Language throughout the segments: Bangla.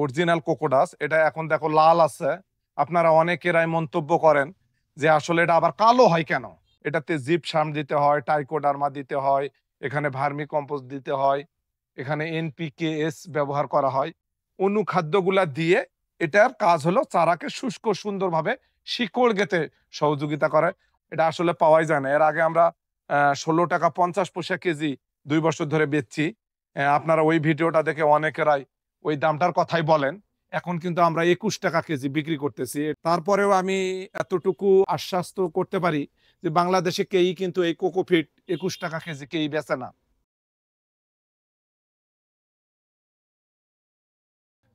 অরিজিনাল কোকোডাস, এটা এখন দেখো লাল আছে। আপনারা অনেকেরাই মন্তব্য করেন যে আসলে এটা আবার কালো হয় কেন। এটাতে জিপসাম দিতে হয়, টাইকোডার্মা দিতে হয়, এখানে ভার্মি কম্পোস্ট দিতে হয়, এখানে এনপিকেএস ব্যবহার করা হয়। অনুখাদ্যগুলা দিয়ে এটার কাজ হলো চারাকে শুষ্ক সুন্দরভাবে শিকড় গেতে সহযোগিতা করে। এটা আসলে পাওয়াই যায় না। এর আগে আমরা 16 টাকা 50 পয়সা কেজি 2 বছর ধরে বেচছি। আপনারা ওই ভিডিওটা দেখে অনেকেরাই ওই দামটার কথাই বলেন। এখন কিন্তু আমরা 21 টাকা কেজি বিক্রি করতেছি। তারপরেও আমি এতটুকু আশ্বাস তো করতে পারি যে বাংলাদেশে কেই কিন্তু এই কোকোপিট 21 টাকা কেজি কেই বেচে না।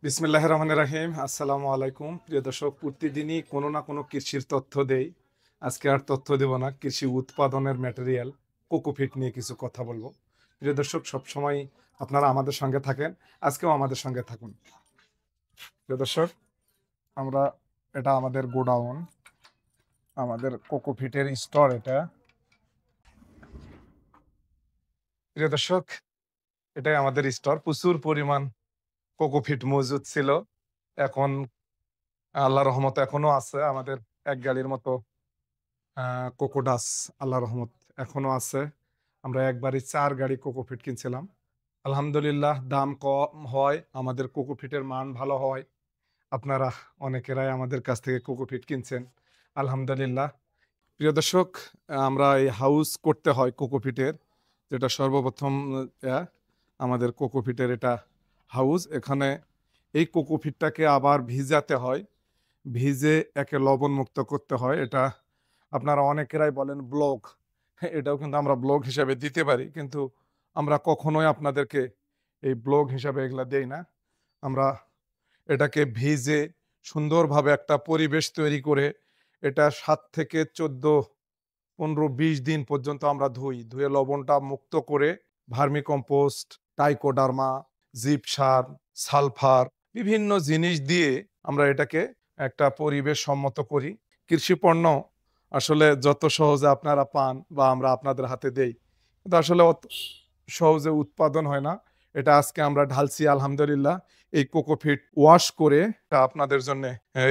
বিসমিল্লাহির রহমানির রহিম। আসসালামু আলাইকুম। প্রিয় দর্শক, প্রতিদিনই কোনো না কোনো কৃষির তথ্য দেই। আজকে আর তথ্য দেব না, কৃষি উৎপাদনের ম্যাটেরিয়াল কোকোপিট নিয়ে কিছু কথা বলবো। প্রিয় দর্শক, সবসময় আপনারা আমাদের সঙ্গে থাকেন, আজকেও আমাদের সঙ্গে থাকুন। প্রিয় দর্শক, আমরা এটা আমাদের গোডাউন, আমাদের কোকোপিটের স্টোর এটা। প্রিয় দর্শক, এটাই আমাদের স্টোর। প্রচুর পরিমাণ কোকোপিট মজুদ ছিল। এখন আল্লাহ রহমতে এখনো আছে আমাদের 1 গাড়ির মতো কোকোডাস, আল্লাহ রহমত এখনো আছে। আমরা একবারই 4 গাড়ি কোকোপিট কিনছিলাম। আলহামদুলিল্লাহ, দাম কম হয়, আমাদের কোকোপিটের মান ভালো হয়। আপনারা অনেকেরাই আমাদের কাছ থেকে কোকোপিট কিনছেন, আলহামদুলিল্লাহ। প্রিয় দর্শক, আমরা এই হাউস করতে হয় কোকোপিটের, যেটা সর্বপ্রথম আমাদের কোকোপিটের এটা হাউস। এখানে এই কোকোপিটটাকে আবার ভিজাতে হয়, ভিজে একে লবণ মুক্ত করতে হয়। এটা আপনারা অনেকেরাই বলেন ব্লগ, এটাও কিন্তু আমরা ব্লগ হিসাবে দিতে পারি, কিন্তু আমরা কখনোই আপনাদেরকে এই ব্লগ হিসাবে এগুলা দেই না। আমরা এটাকে ভিজে সুন্দরভাবে একটা পরিবেশ তৈরি করে এটা 7 থেকে 14, 15, 20 দিন পর্যন্ত আমরা ধুয়ে লবণটা মুক্ত করে ভার্মি কম্পোস্ট, টাইকোডার্মা, জিপসার, সালফার বিভিন্ন জিনিস দিয়ে আমরা এটাকে একটা পরিবেশ সম্মত করি। কৃষি পণ্য আসলে যত সহজে আপনারা পান বা আমরা আপনাদের হাতে দেই, কিন্তু আসলে অত সহজে উৎপাদন হয় না। এটা আজকে আমরা ঢালছি আলহামদুলিল্লাহ। এই কোকোপিট ওয়াশ করে এটা আপনাদের জন্য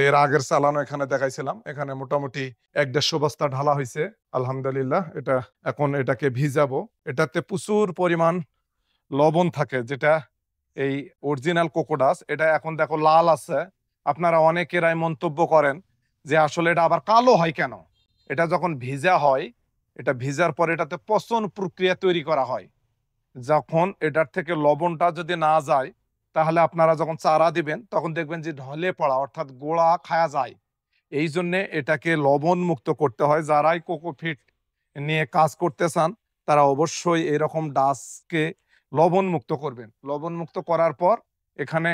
এর আগের চালানো এখানে দেখাইছিলাম। এখানে মোটামুটি 1-150 বস্তা ঢালা হয়েছে আলহামদুলিল্লাহ। এটা এখন এটাকে ভিজাবো। এটাতে প্রচুর পরিমাণ লবণ থাকে, যেটা এই অরিজিনাল কোকোডাস। এটা এখন দেখো লাল আছে। আপনারা অনেকেরাই মন্তব্য করেন যে আসলে এটা আবার কালো হয় কেন। এটা যখন ভিজা হয়, এটা ভিজার পরে এটাতে পচন প্রক্রিয়া তৈরি করা হয়। যখন এটার থেকে লবণটা যদি না যায়, তাহলে আপনারা যখন চারা দিবেন তখন দেখবেন যে ঢলে পড়া, অর্থাৎ গোড়া খায়া যায়। এই জন্যে এটাকে লবণ মুক্ত করতে হয়। যারাই কোকোপিট নিয়ে কাজ করতে চান, তারা অবশ্যই এরকম ডাসকে লবণ মুক্ত করবেন। লবণ মুক্ত করার পর এখানে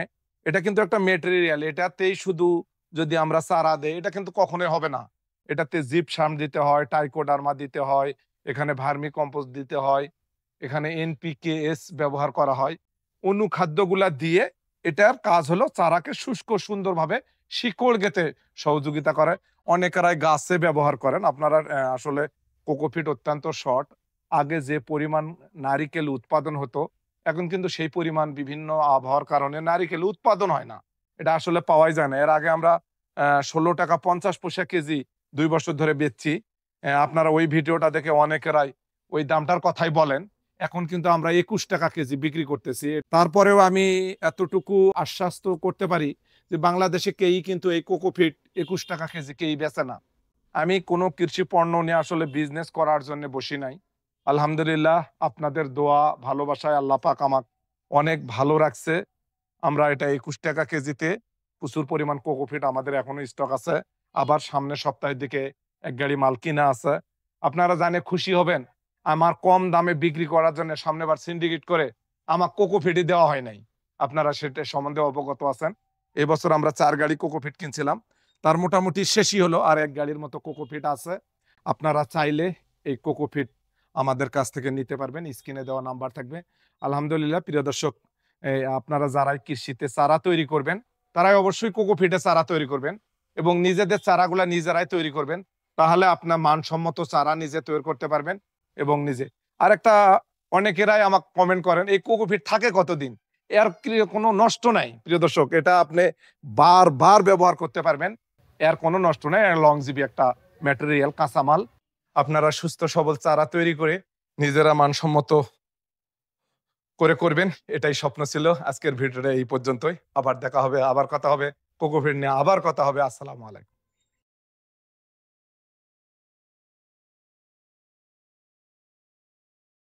এটা কিন্তু একটা মেটেরিয়াল, এটাতেই শুধু যদি আমরা চারা দেই এটা কিন্তু কখনোই হবে না। এটাতে জিপসাম দিতে হয়, টাইকোডার্মা দিতে হয়, এখানে ভার্মি কম্পোস্ট দিতে হয়, এখানে এনপিকেএস ব্যবহার করা হয়। অনুখাদ্যগুলা দিয়ে এটার কাজ হলো চারাকে শুষ্ক সুন্দরভাবে শিকড় গেতে সহযোগিতা করে। অনেকেরাই গাছে ব্যবহার করেন। আপনারা আসলে কোকোপিট অত্যন্ত শর্ট। আগে যে পরিমাণ নারিকেল উৎপাদন হতো, এখন কিন্তু সেই পরিমাণ বিভিন্ন আবহাওয়ার কারণে নারিকেল উৎপাদন হয় না। এটা আসলে পাওয়াই যায় না। এর আগে আমরা 16 টাকা 50 পয়সা কেজি 2 বছর ধরে বেচছি। আপনারা ওই ভিডিওটা দেখে অনেকেরাই ওই দামটার কথাই বলেন। এখন কিন্তু আমরা 21 টাকা কেজি বিক্রি করতেছি। তারপরেও আমি এতটুকু আশ্বাস তো করতে পারি যে বাংলাদেশে কেই কিন্তু এই কোকোপিট 21 টাকা কেজি কেই বেচে না। আমি কোনো কৃষি পণ্য নিয়ে আসলে বিজনেস করার জন্য বসি নাই। আলহামদুলিল্লাহ, আপনাদের দোয়া ভালোবাসায় আল্লাহ পাক আমাক অনেক ভালো রাখছে। আমরা এটা 21 টাকা কেজিতে প্রচুর পরিমাণ কোকোপিট আমাদের এখনো স্টক আছে। আবার সামনের সপ্তাহের দিকে 1 গাড়ি মাল কিনা আছে। আপনারা জানে খুশি হবেন, আমার কম দামে বিক্রি করার জন্য সামনেবার সিন্ডিকেট করে আমার কোকোপিটই দেওয়া হয় নাই। আপনারা সেটা সম্বন্ধে অবগত আছেন। এবছর আমরা 4 গাড়ি কোকোপিট কিনছিলাম, তার মোটামুটি শেষই হলো, আর 1 গাড়ির মতো কোকোপিট আছে। আপনারা চাইলে এই কোকোপিট আমাদের কাছ থেকে নিতে পারবেন, স্ক্রিনে দেওয়া নাম্বার থাকবে। আলহামদুলিল্লাহ, প্রিয় দর্শক, আপনারা যারাই কৃষিতে চারা তৈরি করবেন, তারাই অবশ্যই কোকোপিটে চারা তৈরি করবেন এবং নিজেদের চারাগুলা নিজেরাই তৈরি করবেন। তাহলে আপনার মানসম্মত চারা নিজে তৈরি করতে পারবেন এবং নিজে। আরেকটা, অনেকেরাই আমাকে কমেন্ট করেন এই কোকোপিট থাকে কতদিন। এর কোনো নষ্ট নাই প্রিয় দর্শক, এটা আপনি বারবার ব্যবহার করতে পারবেন, এর কোনো নষ্ট নাই, লংজিভি একটা ম্যাটেরিয়াল, কাঁচামাল। আপনারা সুস্থ সবল চারা তৈরি করে নিজেরা মানসম্মত করে করবেন, এটাই স্বপ্ন ছিল। আজকের ভিডিওটা এই পর্যন্তই, আবার দেখা হবে, আবার কথা হবে কোকোপিট নিয়ে, আবার কথা হবে। আসসালামু আলাইকুম।